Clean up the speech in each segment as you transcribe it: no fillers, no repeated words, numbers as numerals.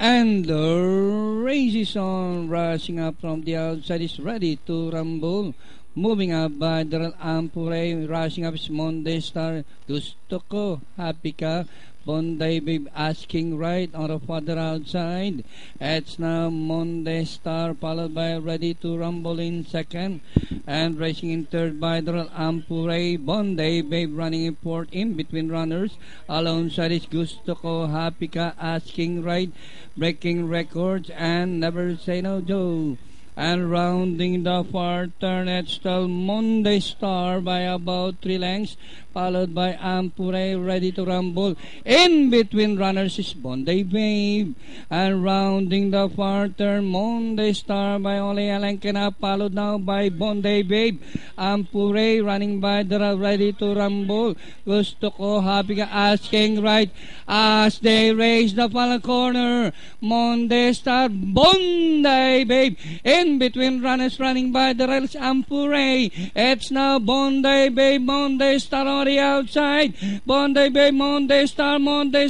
And the race is on, rushing up from the outside, is ready to rumble. Moving up by Daryl Ampure, rushing up is Monday Star. Gusto ko, happy ka. Bondi Babe asking right on the further outside. It's now Monday Star, followed by Ready to Rumble in second. And racing in third by Daryl Ampure. Bondi Babe running in fourth in between runners. Alongside is Gusto ko, happy ka asking right. Breaking records and Never Say No Joe. And rounding the far turn, it's still Monday Star by about 3 lengths, followed by Ampure, Ready to Rumble. In between runners is Bondi Babe. And rounding the far turn, Monday Star by only a length and a half, followed now by Bondi Babe. Ampure running by the Ready to Rumble. Gusto ko, happy ka asking right. As they race the final corner, Monday Star, Bondi Babe. In between runners running by the rails, Ampure. It's now Bondi Babe, Monday Star on the outside. Bondi Babe, Monday Star, Bondi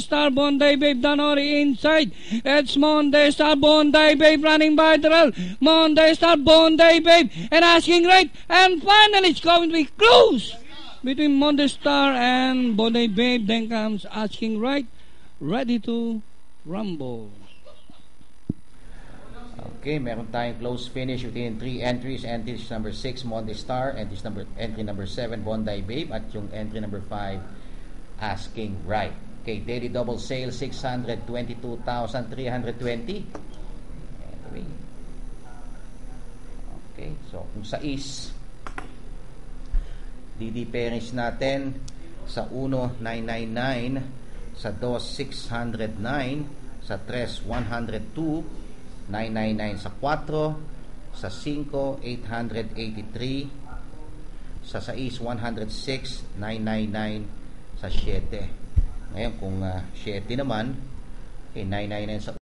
Babe down on the inside. It's Monday Star, Bondi Babe running by the rail. Monday Star, Bondi Babe, and asking right. And finally it's going to be close between Monday Star and Bondi Babe. Then comes asking right, Ready to Rumble. Okay, meron tayong close finish within 3 entries. Entries number 6, Monday Star. Entry number 7, Bondi Babe. At yung entry number 5, Asking Right. Okay, daily double sale, 622,320. Anyway. Okay, so kung sa is, DD pairings natin, sa 1, 999, sa 2, 609, sa 3, 102, 999 sa 4, sa 5, 883, sa 6, 106, 999 sa 7. Ngayon kung 7 naman, 999 sa